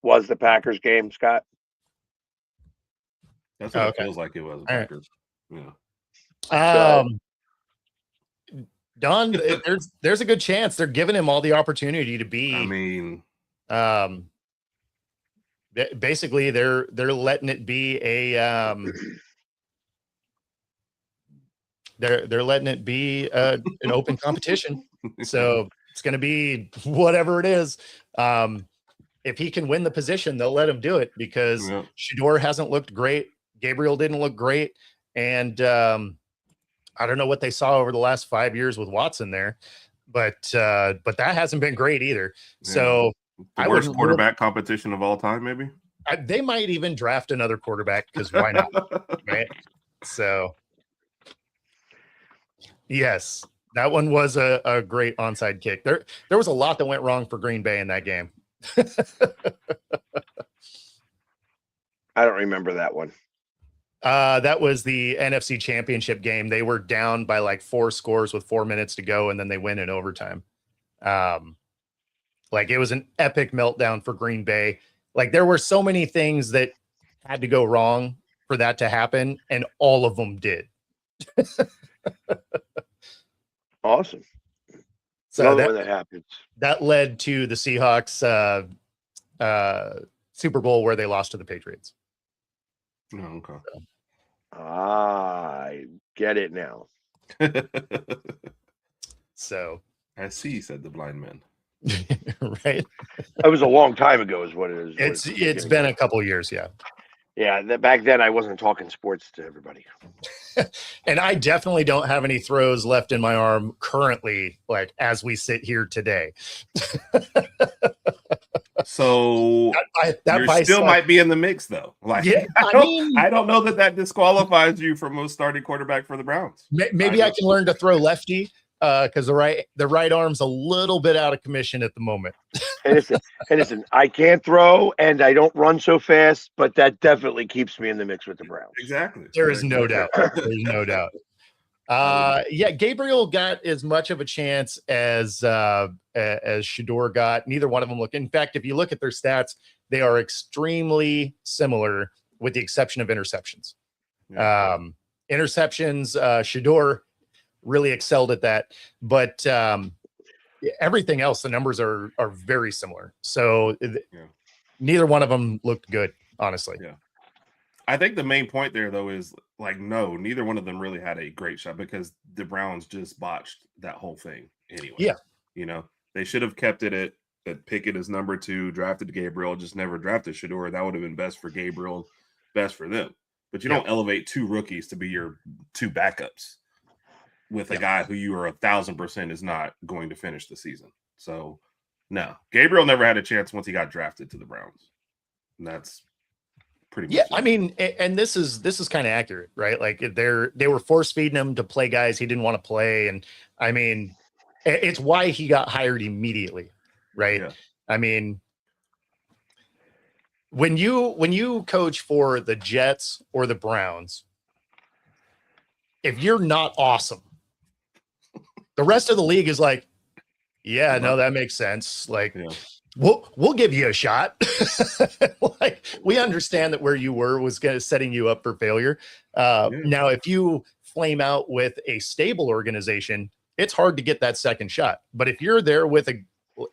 was the Packers game, Scott.
That's what
Okay.
it feels like it was.
All right.
Packers. Yeah.
Don, there's a good chance they're giving him all the opportunity to be.
I mean,
basically they're letting it be a they're letting it be an open competition. So it's going to be whatever it is. If he can win the position, they'll let him do it because
yeah.
Shador hasn't looked great. Gabriel didn't look great. And I don't know what they saw over the last 5 years with Watson there, but that hasn't been great either.
Yeah.
So
the worst quarterback competition of all time, maybe.
They might even draft another quarterback because why not? Right. So yes, that one was a great onside kick. There was a lot that went wrong for Green Bay in that game.
I don't remember that one.
That was the NFC Championship game. They were down by like 4 scores with 4 minutes to go, and then they win in overtime. Like it was an epic meltdown for Green Bay. Like there were so many things that had to go wrong for that to happen, and all of them did.
Awesome.
So
when that happens.
That led to the Seahawks Super Bowl where they lost to the Patriots.
Oh, okay.
I get it now.
So
I see, said the blind man.
Right.
That was a long time ago, is what it is.
It's been a couple years, yeah.
Yeah, back then I wasn't talking sports to everybody.
And I definitely don't have any throws left in my arm currently, like as we sit here today.
So
that
you still might be in the mix, though. Like,
yeah,
I don't know that disqualifies you from a starting quarterback for the Browns.
Maybe I can learn to throw lefty because the right arm's a little bit out of commission at the moment.
And listen, I can't throw and I don't run so fast, but that definitely keeps me in the mix with the Browns.
Exactly.
There is no doubt. There's no doubt. Yeah, Gabriel got as much of a chance as Shador got. Neither one of them look. In fact, if you look at their stats, they are extremely similar, with the exception of interceptions.
Yeah.
Interceptions, Shador really excelled at that, but everything else, the numbers are very similar. So neither one of them looked good, honestly.
Yeah. I think the main point there, though, is like, no, neither one of them really had a great shot because the Browns just botched that whole thing anyway.
Yeah.
You know, they should have kept it at Pickett as number 2, drafted Gabriel, just never drafted Shador. That would have been best for Gabriel, best for them. But you don't elevate 2 rookies to be your 2 backups with a guy who you are 1,000% is not going to finish the season. So, no, Gabriel never had a chance once he got drafted to the Browns. And that's pretty much
I mean, and this is kind of accurate, right? Like they were force feeding him to play guys he didn't want to play, and I mean, it's why he got hired immediately, right?
Yeah.
I mean, when you coach for the Jets or the Browns, if you're not awesome, the rest of the league is like, yeah, no, that makes sense. Like, we'll give you a shot. Like, we understand that where you were was setting you up for failure. Now, if you flame out with a stable organization, it's hard to get that second shot. But if you're there with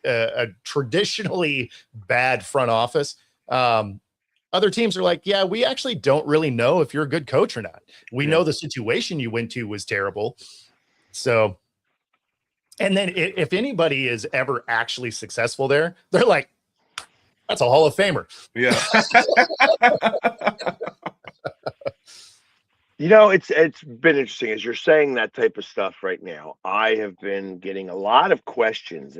a traditionally bad front office, other teams are like, yeah, we actually don't really know if you're a good coach or not. We know the situation you went to was terrible. So, and then if anybody is ever actually successful there, they're like, that's a Hall of Famer.
Yeah.
You know, it's been interesting as you're saying that type of stuff right now. I have been getting a lot of questions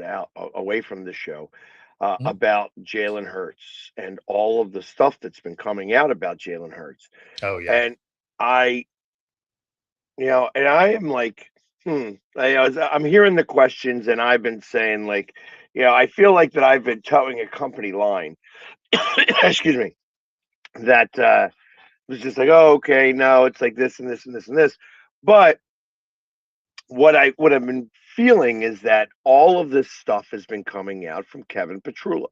away from the show about Jalen Hurts and all of the stuff that's been coming out about Jalen Hurts.
Oh yeah.
And I am like, I'm hearing the questions, and I've been saying, like, I feel like that I've been towing a company line. Excuse me. That was just like, oh, okay, no, it's like this and this and this and this. But what I've been feeling is that all of this stuff has been coming out from Kevin Petrullo.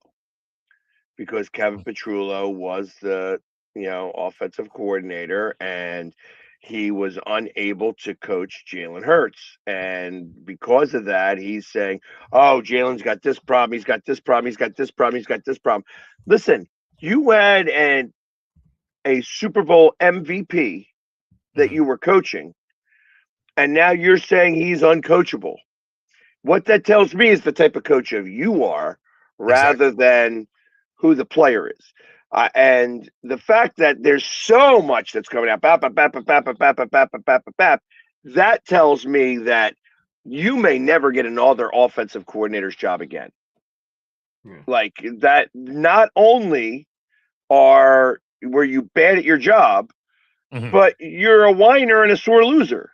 because Kevin Petrullo was the offensive coordinator, and he was unable to coach Jalen Hurts. And because of that, he's saying, "Oh, Jalen's got this problem. He's got this problem. He's got this problem. He's got this problem." Listen, you had a Super Bowl MVP that you were coaching, and now you're saying he's uncoachable. What that tells me is the type of coach of you are, rather than who the player is. And the fact that there's so much that's coming out, that tells me that you may never get another offensive coordinator's job again.
Yeah.
Like that, not only were you bad at your job, but you're a whiner and a sore loser.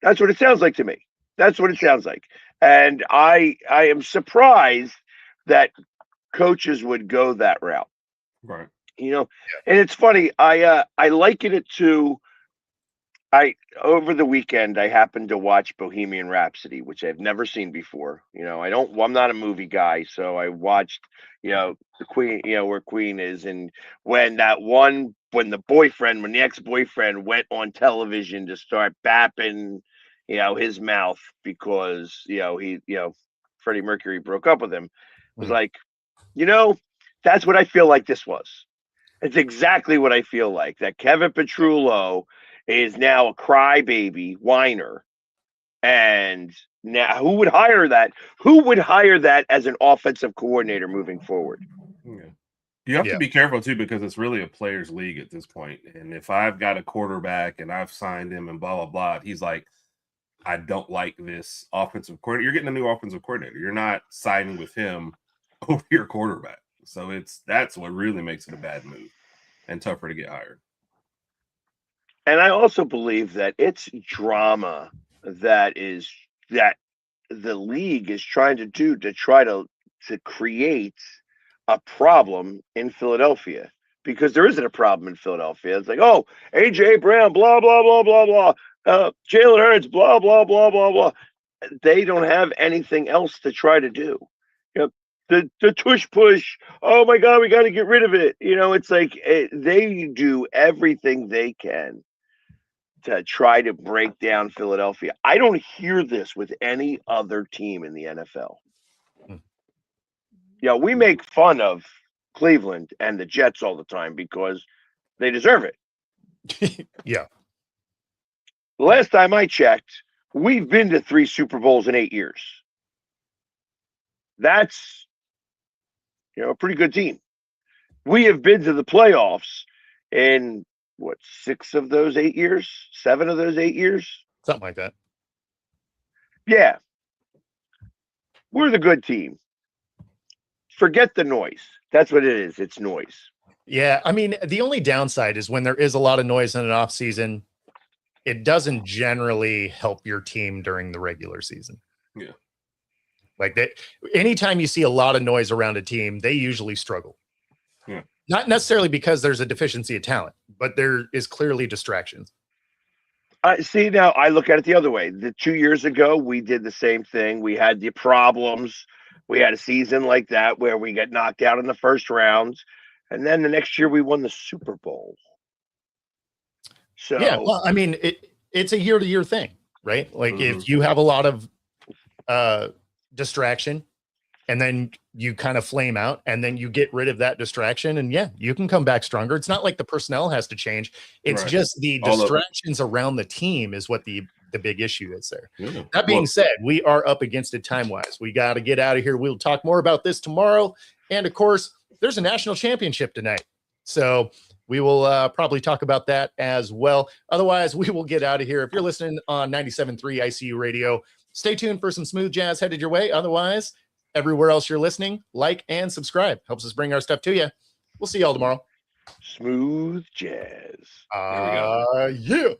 That's what it sounds like to me. That's what it sounds like. And I am surprised that coaches would go that route.
Right.
And it's funny. I liken it to over the weekend I happened to watch Bohemian Rhapsody, which I've never seen before. I'm not a movie guy, so I watched the Queen, where Queen is, and when the ex-boyfriend went on television to start bapping his mouth because Freddie Mercury broke up with him, was like, that's what I feel like this was. It's exactly what I feel like, that Kevin Petrullo is now a crybaby whiner. And now who would hire that? Who would hire that as an offensive coordinator moving forward?
Yeah. You have to be careful too, because it's really a players' league at this point. And if I've got a quarterback and I've signed him and blah, blah, blah, he's like, I don't like this offensive coordinator. You're getting a new offensive coordinator. You're not signing with him over your quarterback. So that's what really makes it a bad move and tougher to get hired.
And I also believe that it's drama that the league is trying to do to try to create a problem in Philadelphia, because there isn't a problem in Philadelphia. It's like, oh, AJ Brown, blah, blah, blah, blah, blah. Jalen Hurts, blah, blah, blah, blah, blah. They don't have anything else to try to do. The tush push. Oh my God, we got to get rid of it. It's like they do everything they can to try to break down Philadelphia. I don't hear this with any other team in the NFL. We make fun of Cleveland and the Jets all the time because they deserve it.
Yeah.
The last time I checked, we've been to 3 Super Bowls in 8 years. That's a pretty good team. We have been to the playoffs in 6 of those 8 years? 7 of those 8 years?
Something like that.
Yeah. We're the good team. Forget the noise. That's what it is. It's noise.
Yeah. I mean, the only downside is when there is a lot of noise in an off season, it doesn't generally help your team during the regular season.
Yeah.
Like that, anytime you see a lot of noise around a team, they usually struggle.
Yeah.
Not necessarily because there's a deficiency of talent, but there is clearly distractions.
See, now I look at it the other way. 2 years ago, we did the same thing. We had the problems. We had a season like that where we got knocked out in the first round. And then the next year we won the Super Bowl. So
yeah, well, I mean, it's a year-to-year thing, right? Like if you have a lot of distraction and then you kind of flame out and then you get rid of that distraction, and yeah, you can come back stronger. It's not like the personnel has to change. It's just the distractions around the team is what the big issue is there. Yeah. That being said, we are up against it time-wise. We got to get out of here. We'll talk more about this tomorrow. And of course, there's a national championship tonight. So we will probably talk about that as well. Otherwise, we will get out of here. If you're listening on 97.3 ICU Radio, stay tuned for some smooth jazz headed your way. Otherwise, everywhere else you're listening, like and subscribe. Helps us bring our stuff to you. We'll see y'all tomorrow.
Smooth jazz.
There we go.
Yeah.